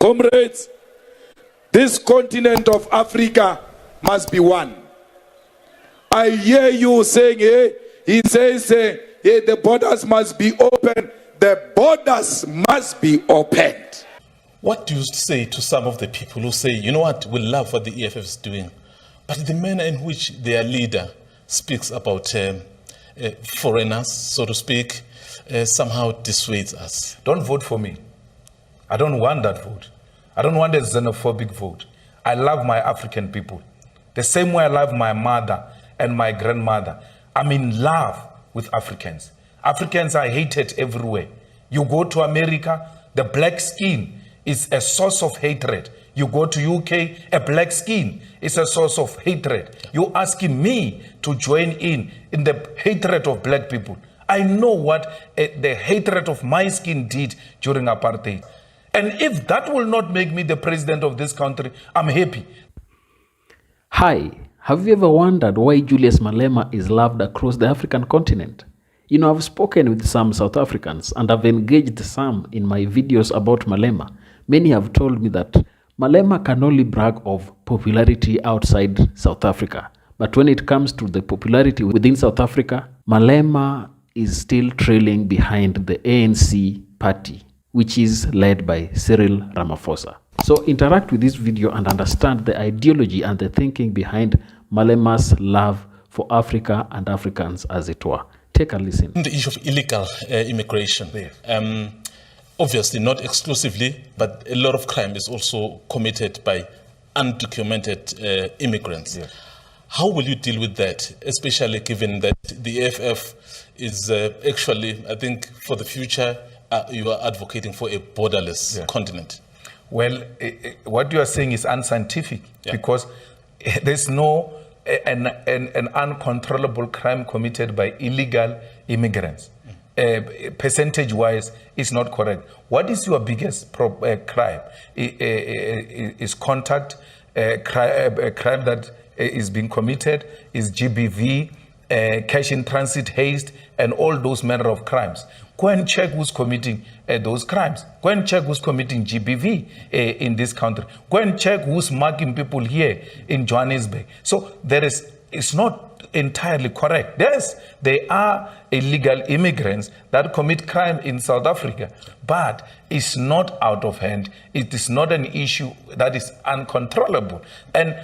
Comrades, this continent of Africa must be one. I hear you saying, he says, the borders must be open. The borders must be opened. What do you say to some of the people who say, you know what, we love what the EFF is doing, but the manner in which their leader speaks about foreigners, so to speak, somehow dissuades us? Don't vote for me. I don't want that vote. I don't want a xenophobic vote. I love my African people. The same way I love my mother and my grandmother. I'm in love with Africans. Africans are hated everywhere. You go to America, the black skin is a source of hatred. You go to UK, a black skin is a source of hatred. You're asking me to join in the hatred of black people. I know what the hatred of my skin did during apartheid. And if that will not make me the president of this country, I'm happy. Hi, have you ever wondered why Julius Malema is loved across the African continent? You know, I've spoken with some South Africans and I've engaged some in my videos about Malema. Many have told me that Malema can only brag of popularity outside South Africa. But when it comes to the popularity within South Africa, Malema is still trailing behind the ANC party, which is led by Cyril Ramaphosa. So interact with this video and understand the ideology and the thinking behind Malema's love for Africa and Africans, as it were. Take a listen. The issue of illegal immigration. Yeah. Obviously, not exclusively, but a lot of crime is also committed by undocumented immigrants. Yeah. How will you deal with that, especially given that the EFF is actually, I think, for the future, you are advocating for a borderless continent? Well, what you are saying is unscientific, because there's no an uncontrollable crime committed by illegal immigrants. Percentage-wise, it's not correct. What is your biggest crime? Is contact, a crime that is being committed, is GBV, cash in transit haste, and all those manner of crimes. Go and check who's committing those crimes. Go and check who's committing GBV in this country. Go and check who's mugging people here in Johannesburg. So it's not entirely correct. Yes, there are illegal immigrants that commit crime in South Africa, but it's not out of hand. It is not an issue that is uncontrollable. And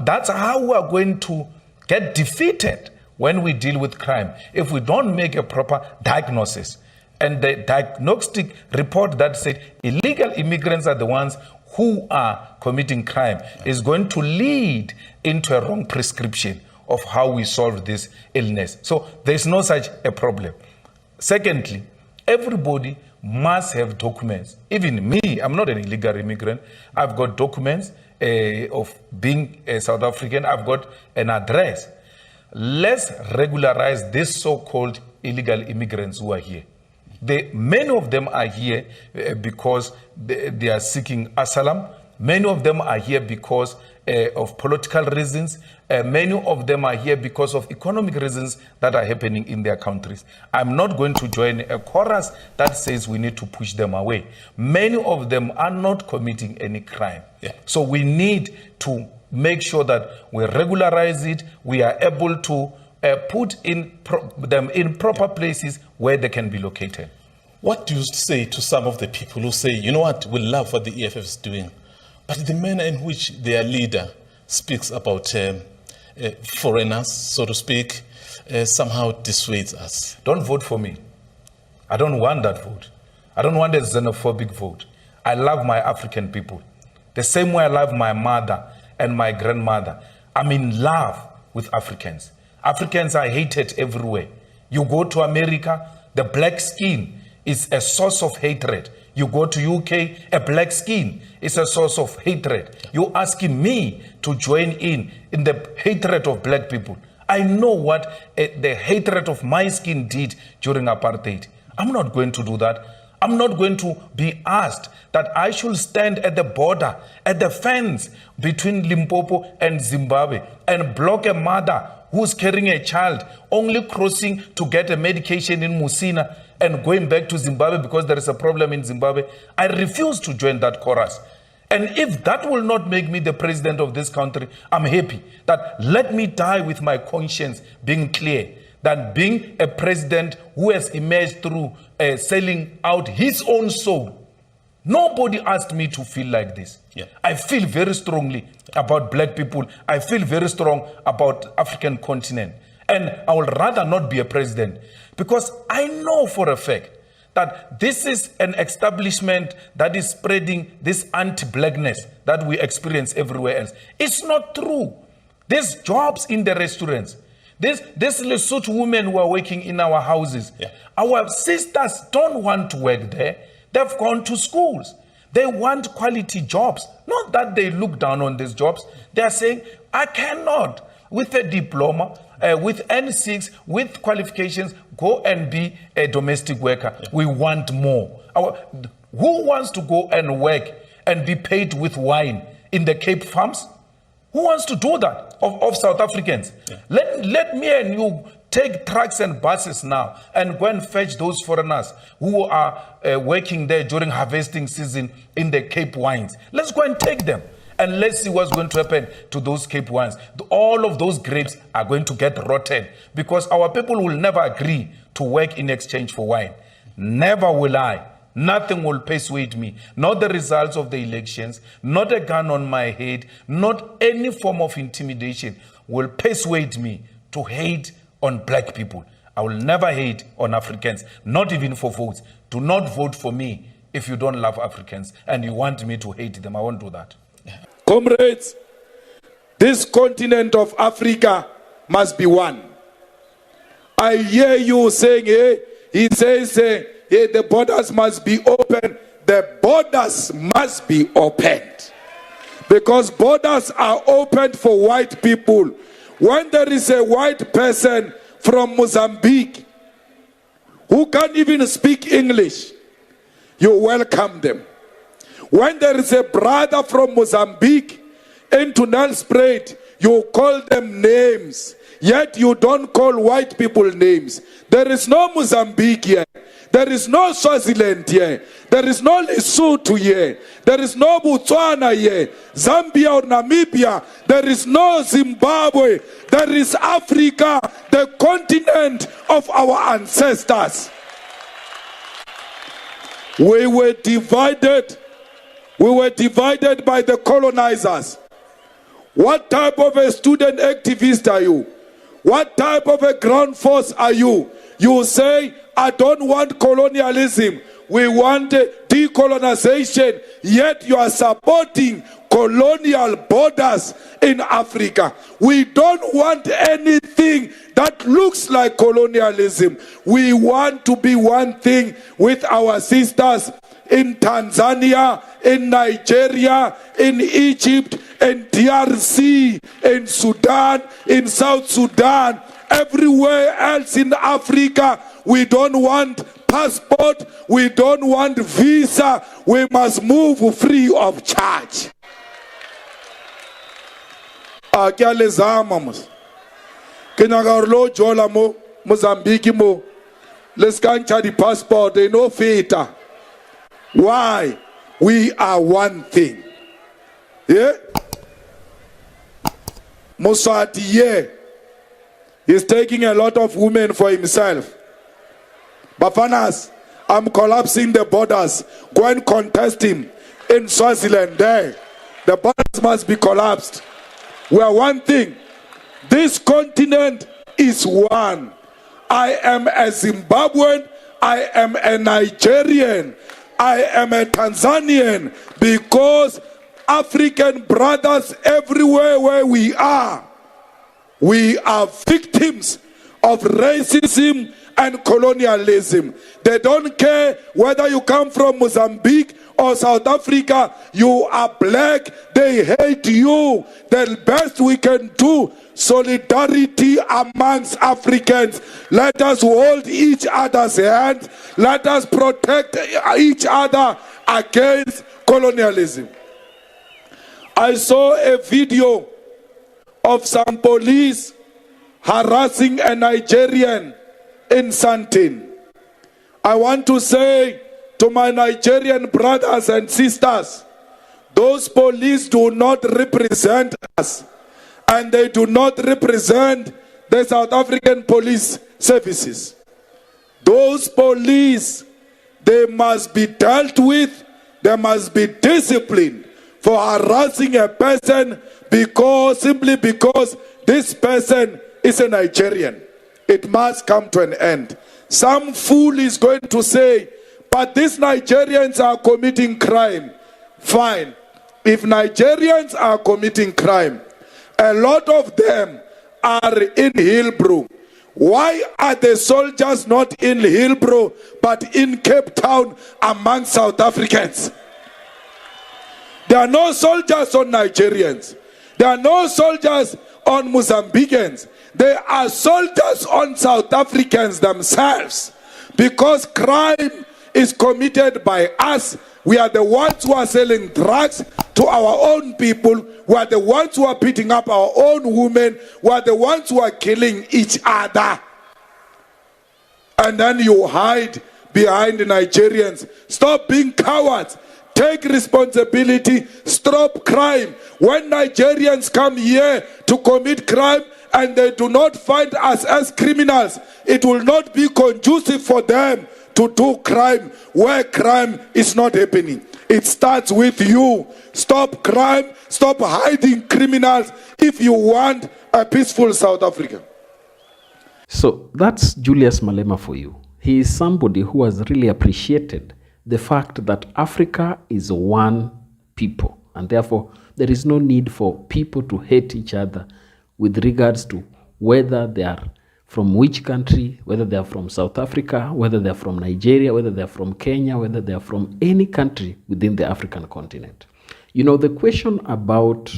that's how we are going to get defeated when we deal with crime, if we don't make a proper diagnosis. And the diagnostic report that said illegal immigrants are the ones who are committing crime is going to lead into a wrong prescription of how we solve this illness. So there's no such a problem. Secondly, everybody must have documents. Even me, I'm not an illegal immigrant. I've got documents of being a South African. I've got an address. Let's regularize these so-called illegal immigrants who are here. Many of them are here because they are seeking asylum. Many of them are here because of political reasons. Many of them are here because of economic reasons that are happening in their countries. I'm not going to join a chorus that says we need to push them away. Many of them are not committing any crime. Yeah. So we need to make sure that we regularize it. We are able to put them in proper places where they can be located. What do you say to some of the people who say, you know what, we love what the EFF is doing, but the manner in which their leader speaks about foreigners, so to speak, somehow dissuades us? Don't vote for me. I don't want that vote. I don't want a xenophobic vote. I love my African people. The same way I love my mother and my grandmother. I'm in love with Africans. Africans are hated everywhere. You go to America, the black skin is a source of hatred. You go to UK, a black skin is a source of hatred. You're asking me to join in the hatred of black people. I know what the hatred of my skin did during apartheid. I'm not going to do that. I'm not going to be asked that I should stand at the border, at the fence between Limpopo and Zimbabwe and block a mother who's carrying a child, only crossing to get a medication in Musina and going back to Zimbabwe because there is a problem in Zimbabwe. I refuse to join that chorus. And if that will not make me the president of this country, I'm happy that let me die with my conscience being clear than being a president who has emerged through selling out his own soul. Nobody asked me to feel like this. Yeah. I feel very strongly about black people. I feel very strong about African continent. And I would rather not be a president because I know for a fact that this is an establishment that is spreading this anti-blackness that we experience everywhere else. It's not true. There's jobs in the restaurants. There's Lesotho women who are working in our houses. Yeah. Our sisters don't want to work there. They've gone to schools. They want quality jobs. Not that they look down on these jobs. They are saying, I cannot, with a diploma, with N6, with qualifications, go and be a domestic worker. Yeah. We want more. Who wants to go and work and be paid with wine in the Cape Farms? Who wants to do that of South Africans? Yeah. Let me and you take trucks and buses now and go and fetch those foreigners who are working there during harvesting season in the Cape wines. Let's go and take them. And let's see what's going to happen to those Cape wines. All of those grapes are going to get rotten because our people will never agree to work in exchange for wine. Never will I. Nothing will persuade me. Not the results of the elections, not a gun on my head, not any form of intimidation will persuade me to hate on black people. I will never hate on Africans, not even for votes. Do not vote for me if you don't love Africans and you want me to hate them. I won't do that. Comrades, this continent of Africa must be one. I hear you saying, he says, the borders must be open. The borders must be opened. Because borders are opened for white people. When there is a white person from Mozambique who can't even speak English, you welcome them. When there is a brother from Mozambique into Nelspruit, you call them names. Yet you don't call white people names. There is no Mozambique here. There is no Swaziland here. There is no Lesotho here. There is no Botswana here. Zambia or Namibia. There is no Zimbabwe. There is Africa, the continent of our ancestors. We were divided. We were divided by the colonizers. What type of a student activist are you? What type of a ground force are you? You say, I don't want colonialism. We want decolonization. Yet you are supporting colonial borders in Africa. We don't want anything that looks like colonialism. We want to be one thing with our sisters in Tanzania, in Nigeria, in Egypt, in DRC, in Sudan, in South Sudan, everywhere else in Africa. We don't want passport, we don't want visa, we must move free of charge. Jola mo Mozambique mo. Let's can't the passport, they no feta. Why? We are one thing. Yeah? Mosati, yeah. He's taking a lot of women for himself. Bafanas, I'm collapsing the borders. Go and contest him in Swaziland there. The borders must be collapsed. We are one thing. This continent is one. I am a Zimbabwean. I am a Nigerian. I am a Tanzanian, because African brothers everywhere where we are victims of racism and colonialism. They don't care whether you come from Mozambique or South Africa. You are black, they hate you. The best we can do, solidarity amongst Africans. Let us hold each other's hands. Let us protect each other against colonialism. I saw a video of some police harassing a Nigerian in Sandton. I want to say to my Nigerian brothers and sisters, Those police do not represent us, and they do not represent the South African police services. Those police, they must be dealt with, they must be disciplined for harassing a person simply because this person is a Nigerian. It must come to an end. Some fool is going to say, but these Nigerians are committing crime. Fine. If Nigerians are committing crime, a lot of them are in Hillbrow. Why are the soldiers not in Hillbrow but in Cape Town among South Africans? There are no soldiers on Nigerians. There are no soldiers on Mozambicans. There are soldiers on South Africans themselves, because crime is committed by us. We are the ones who are selling drugs to our own people. We are the ones who are beating up our own women. We are the ones who are killing each other. And then you hide behind the Nigerians. Stop being cowards. Take responsibility. Stop crime. When Nigerians come here to commit crime and they do not find us as criminals, it will not be conducive for them to do crime where crime is not happening. It starts with you. Stop crime. Stop hiding criminals if you want a peaceful South Africa. So that's Julius Malema for you. He is somebody who has really appreciated the fact that Africa is one people, and therefore there is no need for people to hate each other with regards to whether they are from which country, whether they are from South Africa, whether they are from Nigeria, whether they are from Kenya, whether they are from any country within the African continent. You know, the question about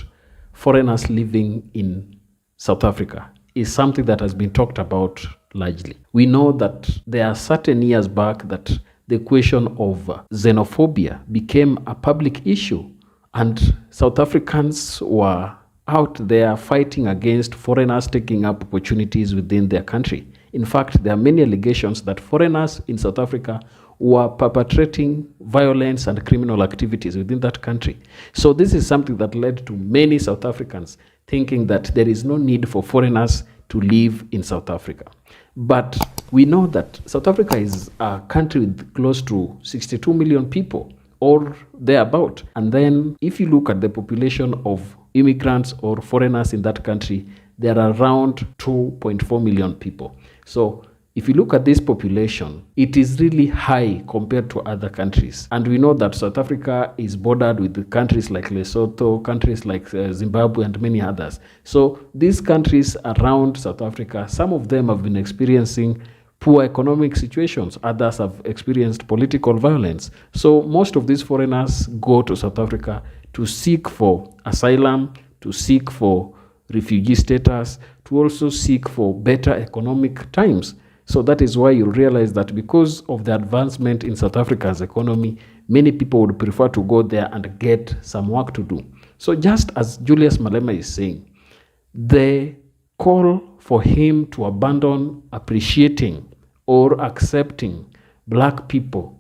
foreigners living in South Africa is something that has been talked about largely. We know that there are certain years back that the question of xenophobia became a public issue, and South Africans were out there fighting against foreigners taking up opportunities within their country. In fact, there are many allegations that foreigners in South Africa were perpetrating violence and criminal activities within that country. So this is something that led to many South Africans thinking that there is no need for foreigners to live in South Africa. But we know that South Africa is a country with close to 62 million people or thereabout. And then if you look at the population of immigrants or foreigners in that country, there are around 2.4 million people. So if you look at this population, it is really high compared to other countries. And we know that South Africa is bordered with countries like Lesotho, countries like Zimbabwe, and many others. So these countries around South Africa, some of them have been experiencing poor economic situations. Others have experienced political violence. So most of these foreigners go to South Africa to seek for asylum, to seek for refugee status, to also seek for better economic times. So that is why you realize that because of the advancement in South Africa's economy, many people would prefer to go there and get some work to do. So just as Julius Malema is saying, the call for him to abandon appreciating or accepting black people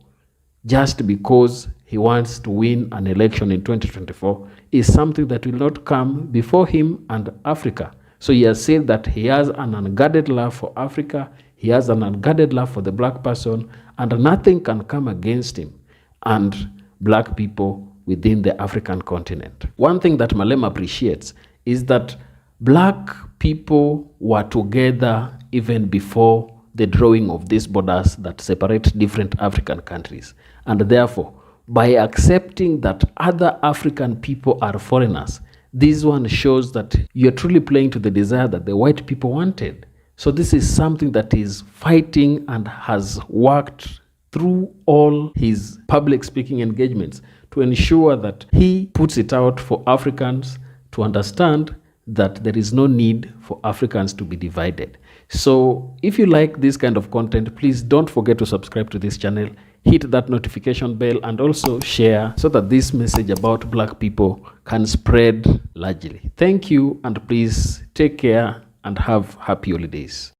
just because he wants to win an election in 2024 is something that will not come before him and Africa. So he has said that he has an unguarded love for Africa, he has an unguarded love for the black person, and nothing can come against him and black people within the African continent. One thing that Malema appreciates is that black people were together even before the drawing of these borders that separate different African countries. And therefore, by accepting that other African people are foreigners, this one shows that you're truly playing to the desire that the white people wanted. So this is something that is fighting and has worked through all his public speaking engagements to ensure that he puts it out for Africans to understand that there is no need for Africans to be divided. So if you like this kind of content, please don't forget to subscribe to this channel, hit that notification bell, and also share so that this message about black people can spread largely. Thank you, and please take care and have happy holidays.